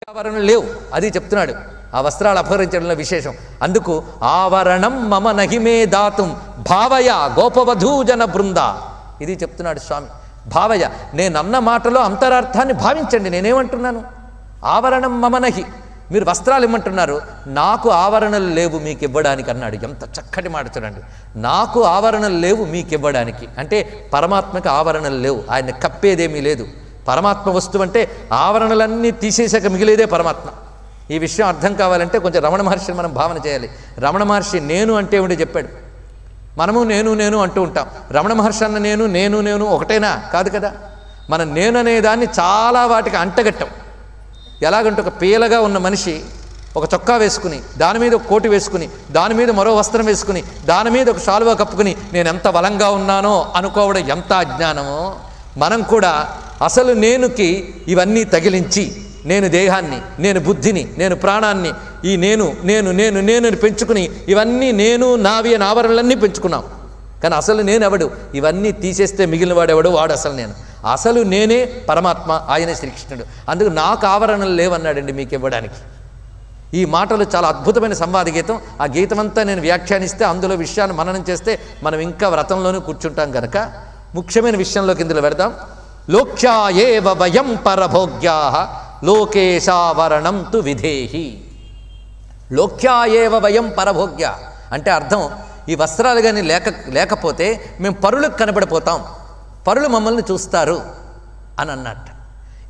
ఆవరణలు లేవు, అది చెప్తున్నాడు. ఆ వస్త్రాలు అపహరించడంలో విశేషం. అందుకు ఆవరణం మమ నహిమే దాతుం భావయ గోపవధూజన బృంద, ఇది చెప్తున్నాడు స్వామి. భావయ, నేనన్న మాటలో అంతరార్థాన్ని భావించండి. నేనేమంటున్నాను? ఆవరణం మమ నహి, మీరు వస్త్రాలు ఇమ్మంటున్నారు, నాకు ఆవరణలు లేవు మీకు ఇవ్వడానికి అన్నాడు. ఎంత చక్కటి మాట చూడండి. నాకు ఆవరణలు లేవు మీకు ఇవ్వడానికి అంటే పరమాత్మకి ఆవరణలు లేవు, ఆయన కప్పేదేమీ లేదు. పరమాత్మ వస్తువు అంటే ఆవరణలన్నీ తీసేసాక మిగిలేదే పరమాత్మ. ఈ విషయం అర్థం కావాలంటే కొంచెం రమణ మహర్షిని మనం భావన చేయాలి. రమణ మహర్షి నేను అంటే ఏమిటో చెప్పాడు. మనము నేను నేను అంటూ ఉంటాం. రమణ మహర్షి అన్న నేను నేను నేను ఒకటేనా? కాదు కదా. మనం నేను అనేదాన్ని చాలా వాటికి అంటగట్టాం. ఎలాగంటే ఒక పీలగా ఉన్న మనిషి ఒక చొక్కా వేసుకుని, దాని మీద ఒక కోటి వేసుకుని, దాని మీద మరో వస్త్రం వేసుకుని, దాని మీద ఒక శాలువా కప్పుకుని నేను ఎంత బలంగా ఉన్నానో అనుకోవడం ఎంత అజ్ఞానమో. మనం కూడా అసలు నేనుకి ఇవన్నీ తగిలించి, నేను దేహాన్ని, నేను బుద్ధిని, నేను ప్రాణాన్ని, ఈ నేను నేను నేను నేను పెంచుకుని ఇవన్నీ నేను నావి అని ఆవరణలన్నీ పెంచుకున్నాం. కానీ అసలు నేను ఎవడు? ఇవన్నీ తీసేస్తే మిగిలిన వాడెవడు? వాడు అసలు నేను. అసలు నేనే పరమాత్మ, ఆయనే శ్రీకృష్ణుడు. అందుకు నాకు ఆవరణలు లేవన్నాడండి మీకు ఇవ్వడానికి. ఈ మాటలు చాలా అద్భుతమైన సంవాద గీతం. ఆ గీతం అంతా నేను వ్యాఖ్యానిస్తే, అందులో విషయాన్ని మననం చేస్తే మనం ఇంకా వ్రతంలోనూ కూర్చుంటాం కనుక ముఖ్యమైన విషయంలోకి ఇందులో పెడదాం. లోక్యా ఏవ వయం పరభోగ్యా లోకేశావరణం తు విధేహి. లోక్యా ఏవ వయం పరభోగ్య అంటే అర్థం, ఈ వస్త్రాలు కానీ లేకపోతే మేము పరులకు కనబడిపోతాం, పరులు మమ్మల్ని చూస్తారు అని అన్నట్టు.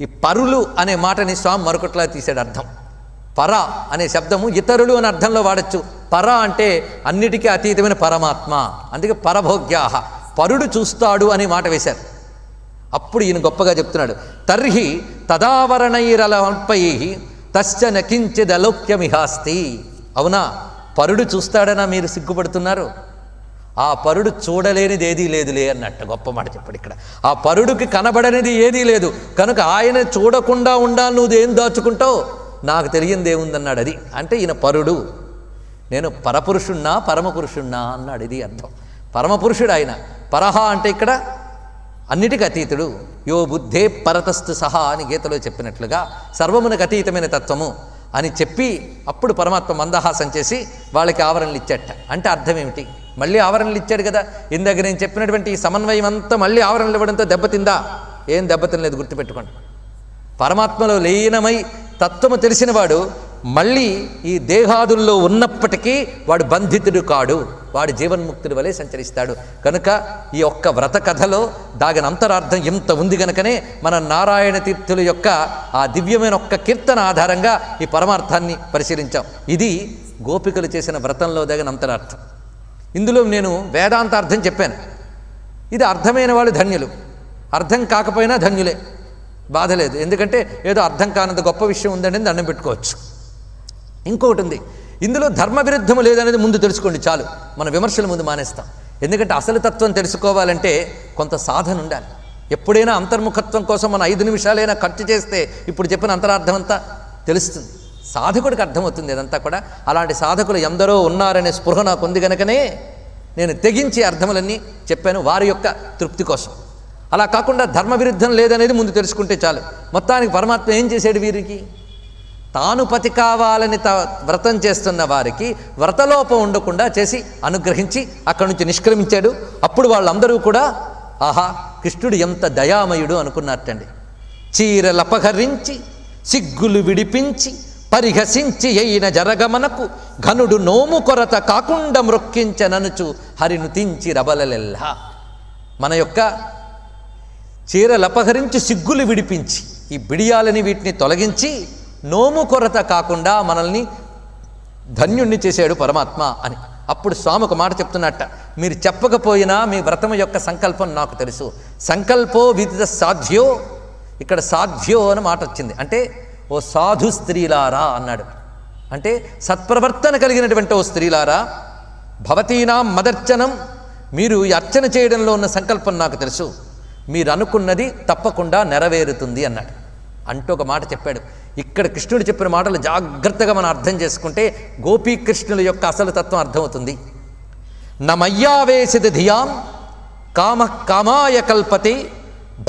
ఈ పరులు అనే మాటని స్వామి మరొకట్లా తీసాడు అర్థం. పర అనే శబ్దము ఇతరులు అనే అర్థంలో వాడచ్చు. పర అంటే అన్నిటికీ అతీతమైన పరమాత్మ. అందుకే పరభోగ్యాహ, పరుడు చూస్తాడు అనే మాట వేశారు. అప్పుడు ఈయన గొప్పగా చెప్తున్నాడు. తర్హి తదావరణైరలపై తశ్చ నకించిదలోక్యమిహాస్తి. అవునా, పరుడు చూస్తాడనా మీరు సిగ్గుపడుతున్నారు? ఆ పరుడు చూడలేనిది ఏదీ లేదులే అన్నట్టు గొప్ప మాట చెప్పాడు ఇక్కడ. ఆ పరుడికి కనబడనిది ఏదీ లేదు కనుక ఆయన చూడకుండా ఉండాలి, నువ్వు ఏం దాచుకుంటావు, నాకు తెలియంది ఏముందన్నాడు. అది అంటే ఈయన పరుడు, నేను పరపురుషుణ్ణా పరమపురుషుణ్ణా అన్నాడు. ఇది అర్థం. పరమపురుషుడు ఆయన. పరహ అంటే ఇక్కడ అన్నిటికీ అతీతుడు. యో బుద్ధే పరతస్తు సహా అని గీతలో చెప్పినట్లుగా సర్వమునకు అతీతమైన తత్వము అని చెప్పి అప్పుడు పరమాత్మ మందహాసం చేసి వాళ్ళకి ఆవరణలు ఇచ్చాట. అంటే అర్థం ఏమిటి? మళ్ళీ ఆవరణలు ఇచ్చాడు కదా. ఇందాక నేను చెప్పినటువంటి ఈ సమన్వయం అంతా మళ్ళీ ఆవరణలు ఇవ్వడంతో దెబ్బతిందా? ఏం దెబ్బతినలేదు, గుర్తుపెట్టుకోండి. పరమాత్మలో లీనమై తత్వము తెలిసినవాడు మళ్ళీ ఈ దేహాదుల్లో ఉన్నప్పటికీ వాడు బంధితుడు కాడు, వాడు జీవన్ముక్తుడి వలె సంచరిస్తాడు. కనుక ఈ ఒక్క వ్రత కథలో దాగిన అంతరార్థం ఇంత ఉంది కనుకనే మన నారాయణ తీర్థుల యొక్క ఆ దివ్యమైన ఒక్క కీర్తన ఆధారంగా ఈ పరమార్థాన్ని పరిశీలించాం. ఇది గోపికలు చేసిన వ్రతంలో దాగిన అంతరార్థం. ఇందులో నేను వేదాంతార్థం చెప్పాను. ఇది అర్థమైన వాళ్ళు ధన్యులు, అర్థం కాకపోయినా ధన్యులే, బాధ లేదు. ఎందుకంటే ఏదో అర్థం కానంత గొప్ప విషయం ఉందండి దండం పెట్టుకోవచ్చు. ఇంకొకటి ఉంది, ఇందులో ధర్మ విరుద్ధము లేదనేది ముందు తెలుసుకోండి చాలు, మన విమర్శల ముందు మానేస్తాం. ఎందుకంటే అసలు తత్వం తెలుసుకోవాలంటే కొంత సాధన ఉండాలి. ఎప్పుడైనా అంతర్ముఖత్వం కోసం మనం 5 నిమిషాలైనా ఖర్చు చేస్తే ఇప్పుడు చెప్పిన అంతరార్థం అంతా తెలుస్తుంది, సాధకుడికి అర్థమవుతుంది ఇదంతా కూడా. అలాంటి సాధకులు ఎందరో ఉన్నారనే స్పృహ నాకు ఉంది కనుకనే నేను తెగించి అర్థములన్నీ చెప్పాను వారి యొక్క తృప్తి కోసం. అలా కాకుండా ధర్మ విరుద్ధం లేదనేది ముందు తెలుసుకుంటే చాలు. మొత్తానికి పరమాత్మ ఏం చేశాడు? వీరికి తాను పతి కావాలని వ్రతం చేస్తున్న వారికి వ్రతలోపం ఉండకుండా చేసి అనుగ్రహించి అక్కడి నుంచి నిష్క్రమించాడు. అప్పుడు వాళ్ళందరూ కూడా ఆహా కృష్ణుడు ఎంత దయామయుడు అనుకున్నారటండి. చీరలపహరించి సిగ్గులు విడిపించి పరిహసించి అయిన జరగమనకు ఘనుడు నోము కొరత కాకుండా మ్రొక్కించననుచు హరినుతించి రబలలెల్లా. మన యొక్క చీరలపహరించి సిగ్గులు విడిపించి ఈ బిడియాలని వీటిని తొలగించి నోము కొరత కాకుండా మనల్ని ధన్యుణ్ణి చేశాడు పరమాత్మ అని. అప్పుడు స్వామి ఒక మాట చెప్తున్నట్ట, మీరు చెప్పకపోయినా మీ వ్రతం యొక్క సంకల్పం నాకు తెలుసు. సంకల్పో విదిత సాధ్యో, ఇక్కడ సాధ్యో అని మాట వచ్చింది. అంటే ఓ సాధు స్త్రీలారా అన్నాడు. అంటే సత్ప్రవర్తన కలిగినటువంటి ఓ స్త్రీలారా, భవతీనాం మదర్చనం, మీరు ఈ అర్చన చేయడంలో ఉన్న సంకల్పం నాకు తెలుసు, మీరు అనుకున్నది తప్పకుండా నెరవేరుతుంది అన్నాడు. అంటూ ఒక మాట చెప్పాడు. ఇక్కడ కృష్ణుడు చెప్పిన మాటలు జాగ్రత్తగా మనం అర్థం చేసుకుంటే గోపీకృష్ణుల యొక్క అసలు తత్వం అర్థమవుతుంది. నమయ్యావేశిత ధియాం కామ కామాయ కల్పతే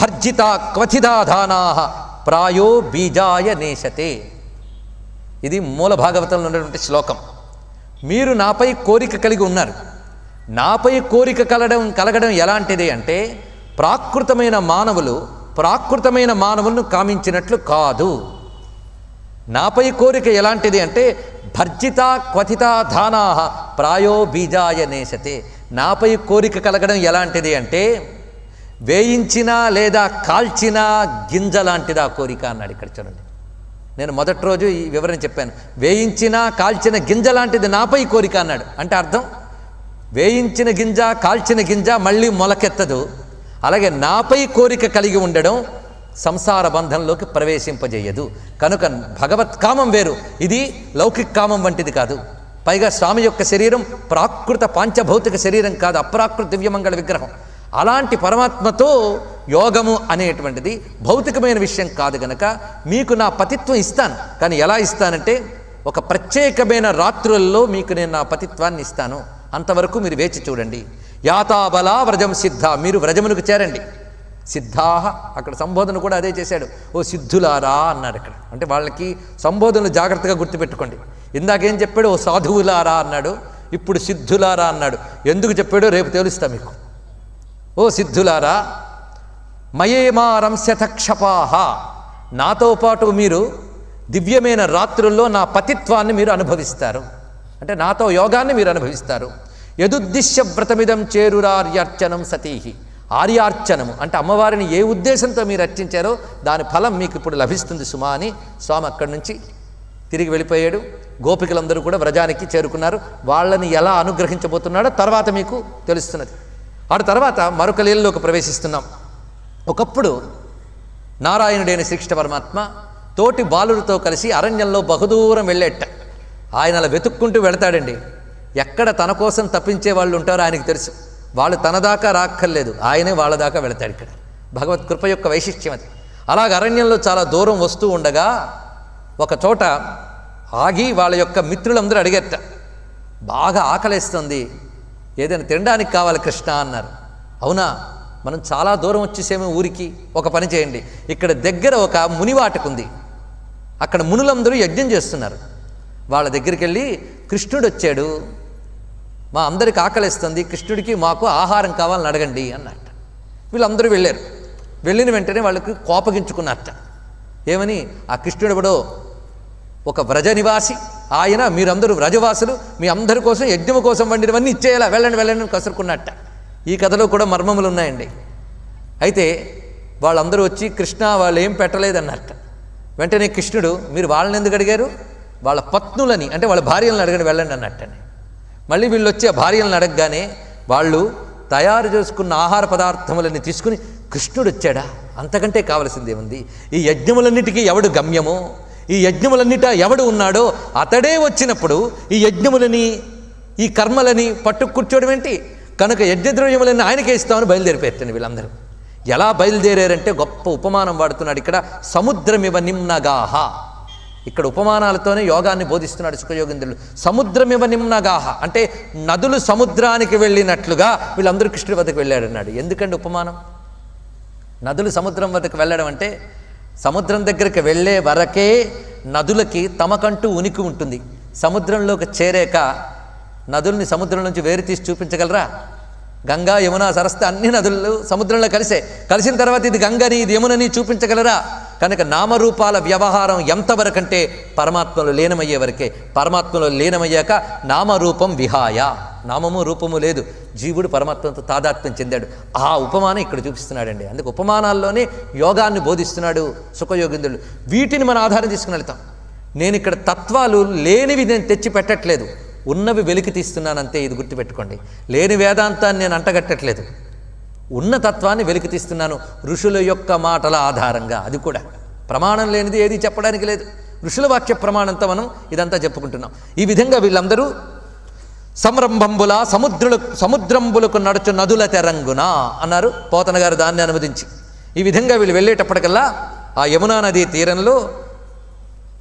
భర్జిత క్వథిదాధానా ప్రాయో బీజాయ నేశతే. ఇది మూల భాగవతంలో ఉన్నటువంటి శ్లోకం. మీరు నాపై కోరిక కలిగి ఉన్నారు. నాపై కోరిక కలగడం ఎలాంటిది అంటే ప్రాకృతమైన మానవులను కామించినట్లు కాదు. నాపై కోరిక ఎలాంటిది అంటే భర్జిత క్వథిత ధానా ప్రాయో బీజాయ నేశతే. నాపై కోరిక కలగడం ఎలాంటిది అంటే వేయించిన లేదా కాల్చిన గింజ లాంటిది ఆ కోరిక అన్నాడు. ఇక్కడ చూడండి, నేను మొదటి రోజు ఈ వివరణ చెప్పాను. వేయించిన కాల్చిన గింజ లాంటిది నాపై కోరిక అన్నాడు. అంటే అర్థం వేయించిన గింజ కాల్చిన గింజ మళ్ళీ మొలకెత్తదు. అలాగే నాపై కోరిక కలిగి ఉండడం సంసార బంధంలోకి ప్రవేశింపజేయదు. కనుక భగవత్కామం వేరు, ఇది లౌకిక కామం వంటిది కాదు. పైగా స్వామి యొక్క శరీరం ప్రాకృత పాంచభౌతిక శరీరం కాదు, అప్రాకృత దివ్యమంగళ విగ్రహం. అలాంటి పరమాత్మతో యోగము అనేటువంటిది భౌతికమైన విషయం కాదు. గనక మీకు నా పతిత్వం ఇస్తాను. కానీ ఎలా ఇస్తానంటే ఒక ప్రత్యేకమైన రాత్రుల్లో మీకు నేను నా పతిత్వాన్ని ఇస్తాను. అంతవరకు మీరు వేచి చూడండి. యాతాబలా వ్రజం సిద్ధ, మీరు వ్రజమునకు చేరండి. సిద్ధాహ, అక్కడ సంబోధన కూడా అదే చేశాడు. ఓ సిద్ధులారా అన్నాడు అక్కడ. అంటే వాళ్ళకి సంబోధనలు జాగ్రత్తగా గుర్తుపెట్టుకోండి. ఇందాకేం చెప్పాడు? ఓ సాధువులారా అన్నాడు, ఇప్పుడు సిద్ధులారా అన్నాడు. ఎందుకు చెప్పాడో రేపు తెలుస్తా మీకు. ఓ సిద్ధులారా, మయేమారంశత క్షపాహ, నాతో పాటు మీరు దివ్యమైన రాత్రుల్లో నా పతిత్వాన్ని మీరు అనుభవిస్తారు. అంటే నాతో యోగాన్ని మీరు అనుభవిస్తారు. యదుద్దిశ్య వ్రతమిదం చేరురార్యార్చనం సతీహి, ఆర్యార్చనము అంటే అమ్మవారిని ఏ ఉద్దేశంతో మీరు అర్చించారో దాని ఫలం మీకు ఇప్పుడు లభిస్తుంది సుమా అని స్వామి అక్కడి నుంచి తిరిగి వెళ్ళిపోయాడు. గోపికలందరూ కూడా వ్రజానికి చేరుకున్నారు. వాళ్ళని ఎలా అనుగ్రహించబోతున్నాడో తర్వాత మీకు తెలుస్తున్నది. ఆ తర్వాత మరొక లీలలోకి ప్రవేశిస్తున్నాం. ఒకప్పుడు నారాయణుడైన శ్రీకృష్ణ పరమాత్మ తోటి బాలుడితో కలిసి అరణ్యంలో బహుదూరం వెళ్ళేట. ఆయన అలా వెతుక్కుంటూ వెళతాడండి. ఎక్కడ తన కోసం తప్పించే వాళ్ళు ఉంటారో ఆయనకు తెలుసు. వాళ్ళు తన దాకా రాక్కర్లేదు, ఆయనే వాళ్ళ దాకా వెళతాడు. ఇక్కడ భగవత్ కృప యొక్క వైశిష్ట్యం అది. అలాగ అరణ్యంలో చాలా దూరం వస్తూ ఉండగా ఒక చోట ఆగి వాళ్ళ యొక్క మిత్రులందరూ అడిగేట, బాగా ఆకలేస్తుంది, ఏదైనా తినడానికి కావాలి కృష్ణ అన్నారు. అవునా, మనం చాలా దూరం వచ్చేసేమో ఊరికి, ఒక పని చేయండి, ఇక్కడ దగ్గర ఒక మునివాటకు ఉంది, అక్కడ మునులందరూ యజ్ఞం చేస్తున్నారు, వాళ్ళ దగ్గరికి వెళ్ళి కృష్ణుడు వచ్చాడు, మా అందరికి ఆకలిస్తుంది, కృష్ణుడికి మాకు ఆహారం కావాలని అడగండి అన్నట్ట. వీళ్ళందరూ వెళ్ళారు. వెళ్ళిన వెంటనే వాళ్ళకి కోపగించుకున్నట్ట. ఏమని? ఆ కృష్ణుడు ఎవడో ఒక వ్రజ నివాసి, ఆయన మీరందరూ వ్రజవాసులు, మీ అందరి కోసం యజ్ఞము కోసం వండినవన్నీ ఇచ్చేయాలా, వెళ్ళండి వెళ్ళండి అని కసురుకున్నట్ట. ఈ కథలో కూడా మర్మములు ఉన్నాయండి. అయితే వాళ్ళందరూ వచ్చి కృష్ణ వాళ్ళు ఏం పెట్టలేదన్నట్ట. వెంటనే కృష్ణుడు, మీరు వాళ్ళని ఎందుకు అడిగారు? వాళ్ళ పత్నులని అంటే వాళ్ళ భార్యలను అడగండి వెళ్ళండి అన్నట్టని. మళ్ళీ వీళ్ళు వచ్చి ఆ భార్యలను అడగగానే వాళ్ళు తయారు చేసుకున్న ఆహార పదార్థములని తీసుకుని కృష్ణుడు వచ్చాడా, అంతకంటే కావలసిందేముంది, ఈ యజ్ఞములన్నిటికీ ఎవడు గమ్యమో, ఈ యజ్ఞములన్నిట ఎవడు ఉన్నాడో అతడే వచ్చినప్పుడు ఈ యజ్ఞములని ఈ కర్మలని పట్టు కూర్చోవడం ఏంటి? కనుక యజ్ఞద్రవ్యములన్నీ ఆయనకే ఇస్తామని బయలుదేరిపోయారని వీళ్ళందరూ. ఎలా బయలుదేరారంటే గొప్ప ఉపమానం వాడుతున్నాడు ఇక్కడ. సముద్రమివ నిమ్నగాహ, ఇక్కడ ఉపమానాలతోనే యోగాన్ని బోధిస్తున్నాడు సుఖయోగేంద్రులు. సముద్రమివ నిమ్నగాహ అంటే నదులు సముద్రానికి వెళ్ళినట్లుగా వీళ్ళందరూ కృష్ణుడి వద్దకు వెళ్ళాడన్నాడు. ఎందుకంటే ఉపమానం, నదులు సముద్రం వద్దకు వెళ్ళడం అంటే సముద్రం దగ్గరికి వెళ్ళే వరకే నదులకి తమకంటూ ఉనికి ఉంటుంది. సముద్రంలోకి చేరాక నదుల్ని సముద్రం నుంచి వేరు తీసి చూపించగలరా? గంగా యమున సరస్వతి అన్ని నదులు సముద్రంలో కలిసిన తర్వాత ఇది గంగని ఇది యమునని చూపించగలరా? కనుక నామరూపాల వ్యవహారం ఎంతవరకంటే పరమాత్మలో లీనమయ్యే వరకే. పరమాత్మలో లీనమయ్యాక నామరూపం విహాయ, నామము రూపము లేదు, జీవుడు పరమాత్మతో తాదాత్మ్యం చెందాడు. ఆ ఉపమానం ఇక్కడ చూపిస్తున్నాడండి. అందుకే ఉపమానాల్లోనే యోగాన్ని బోధిస్తున్నాడు సుఖయోగేంద్రులు. వీటిని మన ఆధారం తీసుకుని వెళ్తాం. నేను ఇక్కడ తత్వాలు లేనివి నేను తెచ్చి పెట్టట్లేదు, ఉన్నవి వెలికి తీస్తున్నానంతే. ఇది గుర్తుపెట్టుకోండి. లేని వేదాంతాన్ని నేను అంటగట్టట్లేదు, ఉన్న తత్వాన్ని వెలికి తీస్తున్నాను ఋషుల యొక్క మాటల ఆధారంగా. అది కూడా ప్రమాణం లేనిది ఏది చెప్పడానికి లేదు. ఋషుల వాక్య ప్రమాణంతో మనం ఇదంతా చెప్పుకుంటున్నాం. ఈ విధంగా వీళ్ళందరూ సంరంభంబుల సముద్రంబులకు నడుచు నదుల తెరంగున అన్నారు పోతన గారు దాన్ని అనువదించి. ఈ విధంగా వీళ్ళు వెళ్ళేటప్పటికల్లా ఆ యమునా నదీ తీరంలో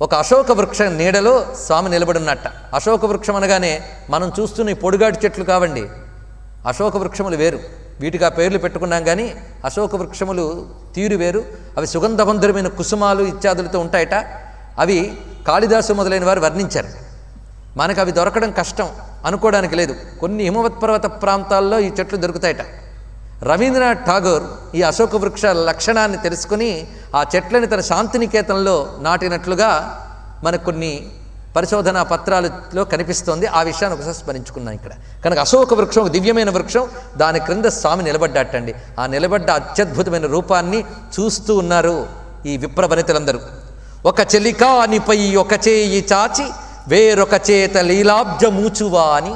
ఒక అశోక వృక్షం నీడలో స్వామి నిలబడినట్ట. అశోక వృక్షం అనగానే మనం చూస్తున్న ఈ పొడుగాటి చెట్లు కావండి, అశోక వృక్షములు వేరు. వీటికి ఆ పేర్లు పెట్టుకున్నాం కానీ అశోక వృక్షములు తీరు వేరు. అవి సుగంధబంధురమైన కుసుమాలు ఇత్యాదులతో ఉంటాయట. అవి కాళిదాసు మొదలైన వారు వర్ణించారు. మనకు అవి దొరకడం కష్టం అనుకోవడానికి లేదు. కొన్ని హిమవత్ పర్వత ప్రాంతాల్లో ఈ చెట్లు దొరుకుతాయట. రవీంద్రనాథ్ ఠాగూర్ ఈ అశోక వృక్షాల లక్షణాన్ని తెలుసుకుని ఆ చెట్లని తన శాంతినికేతనంలో నాటినట్లుగా మనకు కొన్ని పరిశోధనా పత్రాలలో కనిపిస్తోంది. ఆ విషయాన్ని ఒకసారి స్మరించుకున్నాం ఇక్కడ. కనుక అశోక వృక్షం ఒక దివ్యమైన వృక్షం, దాని క్రింద స్వామి నిలబడ్డాటండి. ఆ నిలబడ్డ అత్యద్భుతమైన రూపాన్ని చూస్తూ ఉన్నారు ఈ విప్రవనితులందరూ. ఒక చెలికానిపై ఒక చేయి చాచి వేరొక చేత లీలాబ్జమూచువా అని,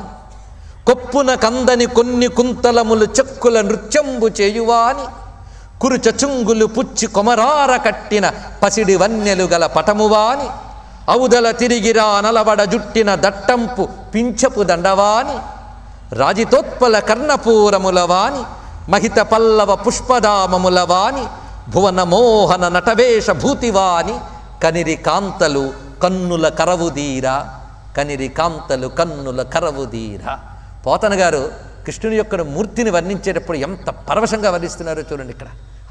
కొప్పున కందని కొన్ని కుంతలములు చెక్కుల నృత్యంబు చేయువా అని, కురుచచుంగులు పుచ్చి కొమరార కట్టిన పసిడి వన్నెలు గల పటమువా అని, ఔదల తిరిగిరా నలవడ జుట్టిన దట్టంపు పింఛపు దండవాని, రాజితోత్పల కర్ణపూరములవాని, మహిత పల్లవ పుష్పదామములవాని, భువన మోహన నటవేష భూతివాని, కనిరి కాంతలు కన్నుల కరవుదీరా, కనిరి కాంతలు కన్నుల కరవుదీరా. పోతన గారు కృష్ణుని యొక్క మూర్తిని వర్ణించేటప్పుడు ఎంత పరవశంగా వర్ణిస్తున్నారో చూడండి. ఇక్కడ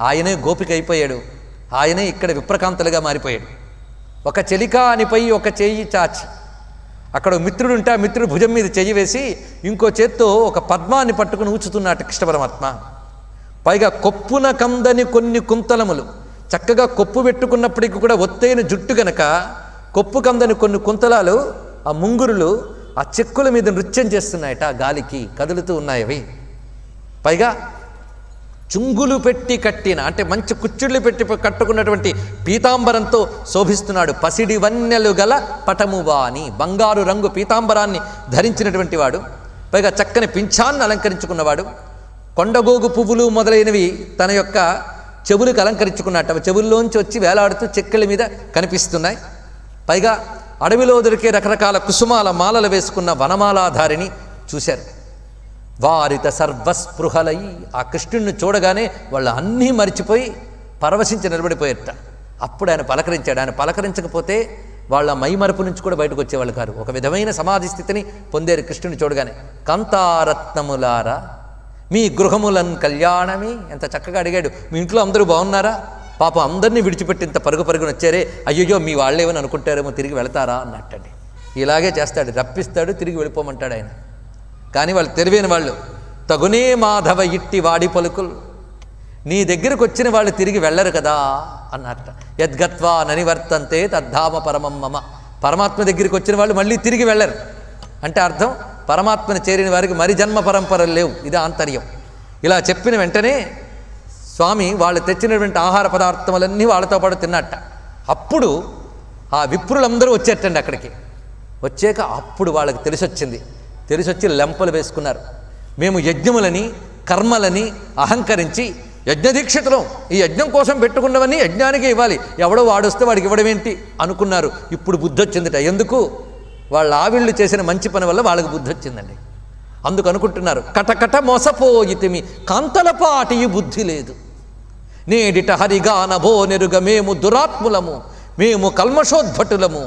ఆయనే గోపిక అయిపోయాడు, ఆయనే ఇక్కడ విప్రకాంతలుగా మారిపోయాడు. ఒక చెలికానిపై ఒక చెయ్యి చాచి, అక్కడ మిత్రుడు ఉంటే ఆ మిత్రుడు భుజం మీద చెయ్యి వేసి ఇంకో చేత్తో ఒక పద్మాన్ని పట్టుకుని ఊచుతున్నట్టు కృష్ణ పరమాత్మ. పైగా కొప్పున కందని కొన్ని కుంతలములు, చక్కగా కొప్పు పెట్టుకున్నప్పటికీ కూడా ఒత్తైన జుట్టు గనక కొప్పు కందని కొన్ని కుంతలాలు, ఆ ముంగురులు ఆ చెక్కుల మీద నృత్యం చేస్తున్నాయట, గాలికి కదులుతూ ఉన్నాయి అవి. పైగా చుంగులు పెట్టి కట్టిన, అంటే మంచి కుచ్చుళ్ళు పెట్టి కట్టుకున్నటువంటి పీతాంబరంతో శోభిస్తున్నాడు. పసిడి వన్నెలు గల పటమువాని, బంగారు రంగు పీతాంబరాన్ని ధరించినటువంటి వాడు. పైగా చక్కని పింఛాన్ని అలంకరించుకున్నవాడు. కొండగోగు పువ్వులు మొదలైనవి తన యొక్క చెవులకు అలంకరించుకున్నట్టు, అవి చెవుల్లోంచి వచ్చి వేలాడుతూ చెక్కల మీద కనిపిస్తున్నాయి. పైగా అడవిలో దొరికే రకరకాల కుసుమాల మాలలు వేసుకున్న వనమాలాధారిని చూశారు. వారిత సర్వస్పృహలై, ఆ కృష్ణుడిని చూడగానే వాళ్ళు అన్నీ మరిచిపోయి పరవశించి నిలబడిపోయేట. అప్పుడు ఆయన పలకరించాడు. ఆయన పలకరించకపోతే వాళ్ళ మైమరపు నుంచి కూడా బయటకు వచ్చేవాళ్ళు కారు. ఒక విధమైన సమాధి స్థితిని పొందేరు కృష్ణుని చూడగానే. కాంతారత్నములారా మీ గృహములన్ కళ్యాణమి, ఎంత చక్కగా అడిగాడు. మీ ఇంట్లో అందరూ బాగున్నారా? పాపం అందరినీ విడిచిపెట్టి ఇంత పరుగు పరుగున వచ్చారే, అయ్యయ్యో మీ వాళ్ళేమని అనుకుంటారేమో, తిరిగి వెళతారా అన్నట్టండి. ఇలాగే చేస్తాడు, రప్పిస్తాడు, తిరిగి వెళ్ళిపోమంటాడు ఆయన. కానీ వాళ్ళు తెలివైన వాళ్ళు. తగునే మాధవ ఇట్టి వాడి పలుకులు, నీ దగ్గరకు వచ్చిన వాళ్ళు తిరిగి వెళ్ళరు కదా అన్నట్ట. యద్గత్వా ననివర్తంతే తద్ధామ పరమం మమ, పరమాత్మ దగ్గరికి వచ్చిన వాళ్ళు మళ్ళీ తిరిగి వెళ్ళరు అంటే అర్థం పరమాత్మను చేరిన వారికి మరి జన్మ పరంపరలు లేవు. ఇది ఆంతర్యం. ఇలా చెప్పిన వెంటనే స్వామి వాళ్ళు తెచ్చినటువంటి ఆహార పదార్థములన్నీ వాళ్ళతో పాటు తిన్నట్ట. అప్పుడు ఆ విప్రులందరూ వచ్చేటండి అక్కడికి. వచ్చాక అప్పుడు వాళ్ళకి తెలిసొచ్చి లెంపలు వేసుకున్నారు. మేము యజ్ఞములని కర్మలని అహంకరించి యజ్ఞదీక్షితులం, ఈ యజ్ఞం కోసం పెట్టుకున్నవన్నీ యజ్ఞానికి ఇవ్వాలి, ఎవడో వాడొస్తే వాడికి ఇవ్వడం ఏంటి అనుకున్నారు. ఇప్పుడు బుద్ధి వచ్చిందిట. ఎందుకు? వాళ్ళ ఆవిళ్ళు చేసిన మంచి పని వల్ల వాళ్ళకి బుద్ధి వచ్చిందండి. అందుకు అనుకుంటున్నారు, కటకట మోసపోయితిమి కాంతలపాటి బుద్ధి లేదు, నేడిట హరిగానభో నెరుగ మేము దురాత్ములము, మేము కల్మషోద్భటులము,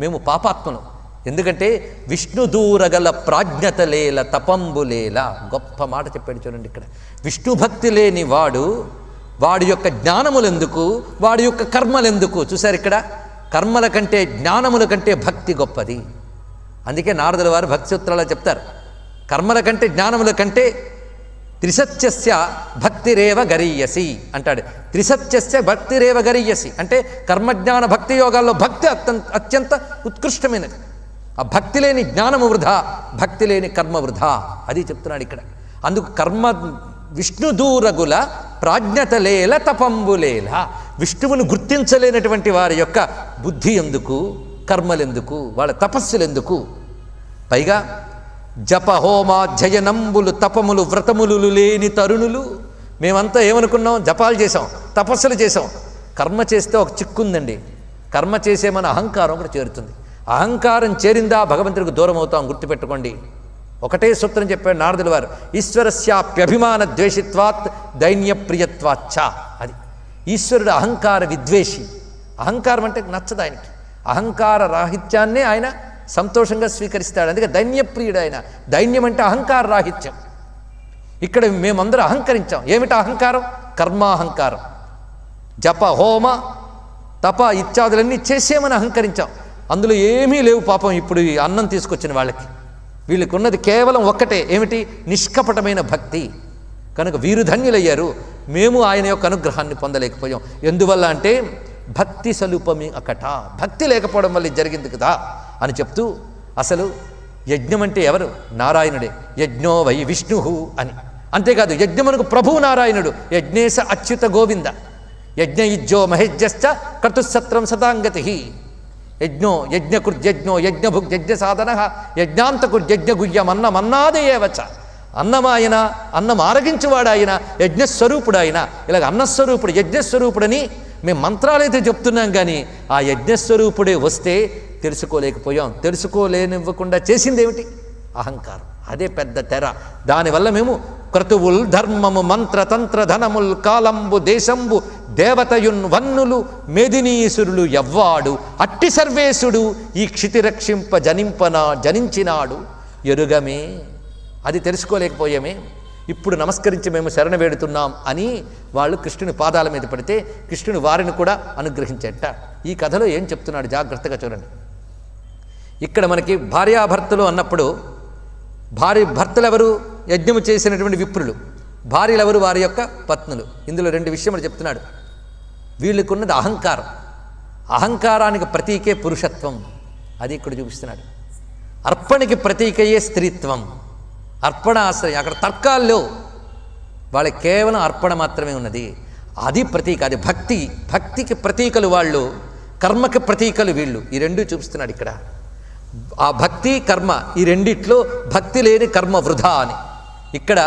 మేము పాపాత్ములం. ఎందుకంటే విష్ణు దూరగల ప్రాజ్ఞతలేల తపంబులేల. గొప్ప మాట చెప్పాడు చూడండి ఇక్కడ. విష్ణు భక్తి లేని వాడి యొక్క జ్ఞానములెందుకు, వాడి యొక్క కర్మలెందుకు? చూశారు ఇక్కడ, కర్మల కంటే జ్ఞానముల కంటే భక్తి గొప్పది. అందుకే నారదుల వారు భక్తి సూత్రాలు చెప్తారు, కర్మల కంటే జ్ఞానముల కంటే త్రిసత్యస్య భక్తిరేవ గరీయసి అంటాడు. త్రిసత్యస్య భక్తిరేవ గరీయసి అంటే కర్మజ్ఞాన భక్తి యోగాల్లో భక్తి అత్యంత ఉత్కృష్టమైనది. ఆ భక్తి లేని జ్ఞానము వృధా, భక్తి లేని కర్మ వృధా, అది చెప్తున్నాడు ఇక్కడ. అందుకు కర్మ విష్ణు దూరగుల ప్రాజ్ఞతలేల తపంబులేల, విష్ణువును గుర్తించలేనటువంటి వారి యొక్క బుద్ధి ఎందుకు, కర్మలెందుకు, వాళ్ళ తపస్సులెందుకు? పైగా జప హోమాధ్యయనంబులు తపములు వ్రతములు లేని తరుణులు. మేమంతా ఏమనుకున్నాం? జపాలు చేసాం, తపస్సులు చేసాం. కర్మ చేస్తే ఒక చిక్కుందండి. కర్మ చేసేమన్న అహంకారం ఒకటి చేరుతుంది. అహంకారం చేరిందా భగవంతుడికి దూరం అవుతాం, గుర్తుపెట్టుకోండి. ఒకటే సూత్రం చెప్పాడు నారదుల వారు, ఈశ్వరస్యాప్యభిమాన ద్వేషిత్వాత్ దైన్యప్రియత్వాచ్చ. అది ఈశ్వరుడు అహంకార విద్వేషి. అహంకారం అంటే నచ్చదు ఆయనకి. అహంకార రాహిత్యాన్నే ఆయన సంతోషంగా స్వీకరిస్తాడు. అందుకే దైన్యప్రియుడు ఆయన. దైన్యం అంటే అహంకార రాహిత్యం. ఇక్కడ మేమందరం అహంకరించాం. ఏమిటా అహంకారం? కర్మాహంకారం. జప హోమ తప ఇత్యాదులన్నీ చేసేమని అహంకరించాం. అందులో ఏమీ లేవు పాపం ఇప్పుడు ఈ అన్నం తీసుకొచ్చిన వాళ్ళకి. వీళ్ళకి ఉన్నది కేవలం ఒక్కటే, ఏమిటి? నిష్కపటమైన భక్తి. కనుక వీరు ధన్యులయ్యారు, మేము ఆయన యొక్క అనుగ్రహాన్ని పొందలేకపోయాం. ఎందువల్ల అంటే భక్తి సలుపమి అకట, భక్తి లేకపోవడం వల్ల ఇది జరిగింది కదా అని చెప్తూ, అసలు యజ్ఞం అంటే ఎవరు? నారాయణుడే. యజ్ఞో వై విష్ణు అని. అంతేకాదు యజ్ఞమునకు ప్రభువు నారాయణుడు. యజ్ఞేశ అచ్యుత గోవింద. యజ్ఞ ఇజ్జో మహేజ్ఞశ్చ కర్తుసత్రం సతాంగతి. యజ్ఞకృజ్ఞో యజ్ఞభుగ్ యజ్ఞ సాధన యజ్ఞాంతకుర్యజ్ఞగుహ్యమన్నమన్నాదేవచ. అన్నమాయన, అన్నం ఆరగించువాడాయన, యజ్ఞస్వరూపుడాయన. ఇలాగ అన్నస్వరూపుడు, యజ్ఞస్వరూపుడని మేము మంత్రాలైతే చెప్తున్నాం, కానీ ఆ యజ్ఞస్వరూపుడే వస్తే తెలుసుకోలేకపోయాం. తెలుసుకోలేనివ్వకుండా చేసిందేమిటి? అహంకారం. అదే పెద్ద తెర. దానివల్ల మేము క్రతువుల్ ధర్మము మంత్రతంత్ర ధనముల్ కాలంబు దేశంబు దేవతయున్ వన్నులు మేదినీసురులు ఎవ్వాడు అట్టి సర్వేశుడు ఈ క్షితి రక్షింప జనించినాడు ఎరుగమే. అది తెలుసుకోలేకపోయామే. ఇప్పుడు నమస్కరించి మేము శరణ వేడుతున్నాం అని వాళ్ళు కృష్ణుని పాదాల మీద పడితే కృష్ణుని వారిని కూడా అనుగ్రహించేట. ఈ కథలో ఏం చెప్తున్నాడు జాగ్రత్తగా చూడండి. ఇక్కడ మనకి భార్యాభర్తలు అన్నప్పుడు భర్తలు ఎవరు? యజ్ఞము చేసినటువంటి విప్రులు. భార్యలు ఎవరు? వారి యొక్క పత్నులు. ఇందులో రెండు విషయములు చెప్తున్నాడు. వీళ్ళకున్నది అహంకారం. అహంకారానికి ప్రతీకే పురుషత్వం. అది ఇక్కడ చూపిస్తున్నాడు. అర్పణకి ప్రతీకయే స్త్రీత్వం. అర్పణ ఆశ్రయం. అక్కడ తర్కాల్లో వాళ్ళకి కేవలం అర్పణ మాత్రమే ఉన్నది. అది ప్రతీక, అది భక్తి. భక్తికి ప్రతీకలు వాళ్ళు, కర్మకి ప్రతీకలు వీళ్ళు. ఈ రెండు చూపిస్తున్నాడు ఇక్కడ. ఆ భక్తి కర్మ, ఈ రెండిట్లో భక్తి లేని కర్మ వృధా అని. ఇక్కడ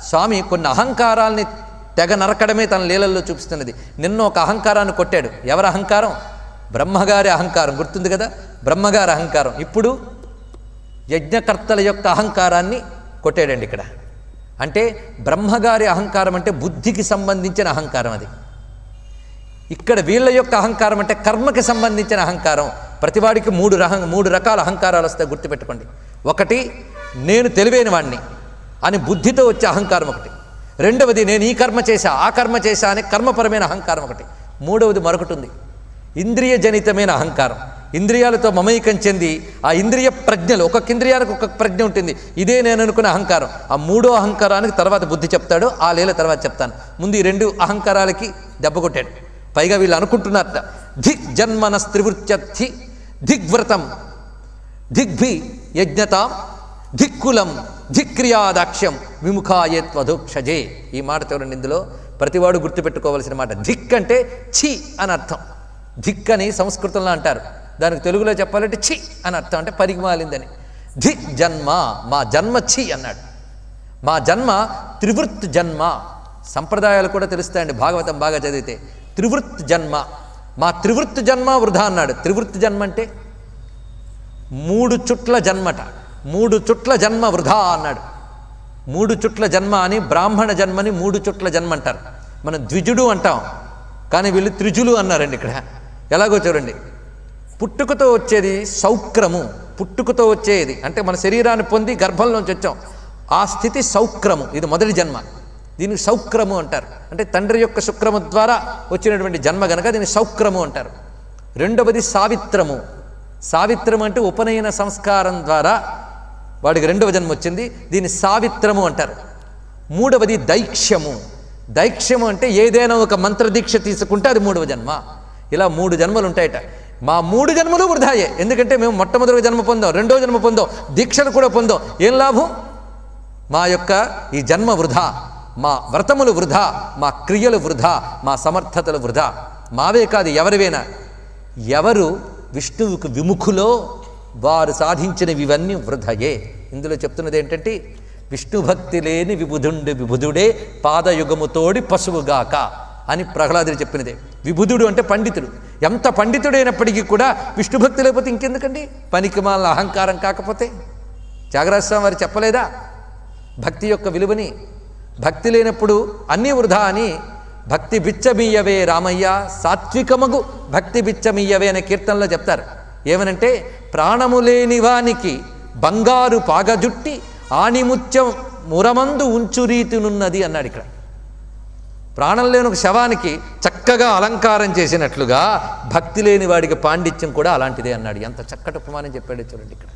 స్వామి కొన్ని అహంకారాల్ని తెగ నరకడమే తన లీలల్లో చూపిస్తున్నది. నిన్న ఒక అహంకారాన్ని కొట్టాడు. ఎవరి అహంకారం? బ్రహ్మగారి అహంకారం. గుర్తుంది కదా, బ్రహ్మగారి అహంకారం. ఇప్పుడు యజ్ఞకర్తల యొక్క అహంకారాన్ని కొట్టాడండి ఇక్కడ. అంటే బ్రహ్మగారి అహంకారం అంటే బుద్ధికి సంబంధించిన అహంకారం అది. ఇక్కడ వీళ్ళ యొక్క అహంకారం అంటే కర్మకి సంబంధించిన అహంకారం. ప్రతివాడికి మూడు రకాల అహంకారాలు వస్తాయి, గుర్తుపెట్టుకోండి. ఒకటి, నేను తెలివైన వాడిని అని బుద్ధితో వచ్చే అహంకారం ఒకటి. రెండవది, నేను ఈ కర్మ చేశా ఆ కర్మ చేశా అనే కర్మపరమైన అహంకారం ఒకటి. మూడవది మరొకటి ఉంది, ఇంద్రియ జనితమైన అహంకారం. ఇంద్రియాలతో మమైకం చెంది ఆ ఇంద్రియ ప్రజ్ఞలు, ఒక్కొక్క ఇంద్రియానికి ఒక్కొక్క ప్రజ్ఞ ఉంటుంది. ఇదే నేను అనుకునే అహంకారం. ఆ మూడో అహంకారానికి తర్వాత బుద్ధి చెప్తాడు, ఆ లీల తర్వాత చెప్తాను. ముందు ఈ రెండు అహంకారాలకి దెబ్బ కొట్టాడు. పైగా వీళ్ళు అనుకుంటున్నారట, ధిక్ జన్మనస్త్రివృత్యర్థి దిగ్వ్రతం దిగ్భి యజ్ఞతాం ధిక్కులం ధిక్క్రియాదాక్ష్యం విముఖాయేత్వధోక్షజే. ఈ మాట చూడండి. ఇందులో ప్రతివాడు గుర్తుపెట్టుకోవలసిన మాట. ధిక్ అంటే ఛీ అని అర్థం. ధిక్ అని సంస్కృతంలో అంటారు. దానికి తెలుగులో చెప్పాలంటే ఛీ అని అర్థం, అంటే పరిగమాలిందని. ధిక్ జన్మ, మా జన్మ ఛీ అన్నాడు. మా జన్మ త్రివృత్ జన్మ. సంప్రదాయాలు కూడా తెలుస్తాయండి భాగవతం బాగా చదివితే. త్రివృత్ జన్మ, మా త్రివృత్ జన్మ వృధా అన్నాడు. త్రివృత్ జన్మ అంటే 3 చుట్ల జన్మట. 3 చుట్ల జన్మ వృధా అన్నాడు. 3 చుట్ల జన్మ అని, బ్రాహ్మణ జన్మని 3 చుట్ల జన్మ అంటారు. మనం ద్విజుడు అంటాం, కానీ వీళ్ళు త్రిజులు అన్నారండి ఇక్కడ. ఎలాగో చూడండి. పుట్టుకతో వచ్చేది సౌక్రము. పుట్టుకతో వచ్చేది అంటే మన శరీరాన్ని పొంది గర్భంలోంచి వచ్చాం, ఆ స్థితి సౌక్రము. ఇది మొదటి జన్మ. దీనికి సౌక్రము అంటారు. అంటే తండ్రి యొక్క శుక్రము ద్వారా వచ్చినటువంటి జన్మ గనక దీన్ని సౌక్రము అంటారు. రెండవది సావిత్రము. సావిత్రము అంటే ఉపనయన సంస్కారం ద్వారా వాడికి రెండవ జన్మ వచ్చింది, దీన్ని సావిత్రము అంటారు. మూడవది దైక్ష్యము. దైక్ష్యము అంటే ఏదైనా ఒక మంత్రదీక్ష తీసుకుంటే అది 3వ జన్మ. ఇలా 3 జన్మలు ఉంటాయట. మా 3 జన్మలు వృధాయే. ఎందుకంటే మేము మొట్టమొదటి జన్మ పొందాం, రెండవ జన్మ పొందాం, దీక్షలు కూడా పొందాం. ఏం లాభం? మా యొక్క ఈ జన్మ వృధా, మా వ్రతములు వృధా, మా క్రియలు వృధా, మా సమర్థతలు వృధా. మావే కాదు, ఎవరివేనా. ఎవరు విష్ణువుకు విముఖులో వారు సాధించినవి ఇవన్నీ వృధయే. ఇందులో చెప్తున్నది ఏంటంటే, విష్ణు భక్తి లేని విబుధుడే పాదయుగముతోడి పశువుగాక అని ప్రహ్లాదుడు చెప్పినదే. విబుధుడు అంటే పండితుడు. ఎంత పండితుడైనప్పటికీ కూడా విష్ణు భక్తి లేకపోతే ఇంకెందుకండి, పనికిమాల అహంకారం కాకపోతే. త్యాగరాజ స్వామి వారు చెప్పలేదా భక్తి యొక్క విలువని? భక్తి లేనప్పుడు అన్నీ వృధా అని. భక్తి బిచ్చమీయవే రామయ్య సాత్వికమగు భక్తి బిచ్చమీయవే అనే కీర్తనలో చెప్తారు. ఏమనంటే, ప్రాణము లేని వానికి బంగారు పాగజుట్టి ఆణిముత్యం మురమందు ఉంచు రీతినున్నది అన్నాడు ఇక్కడ. ప్రాణం లేని ఒక శవానికి చక్కగా అలంకారం చేసినట్లుగా భక్తి లేని వాడికి పాండిత్యం కూడా అలాంటిదే అన్నాడు. ఎంత చక్కటి ఉపమానం చెప్పాడో చూడండి ఇక్కడ.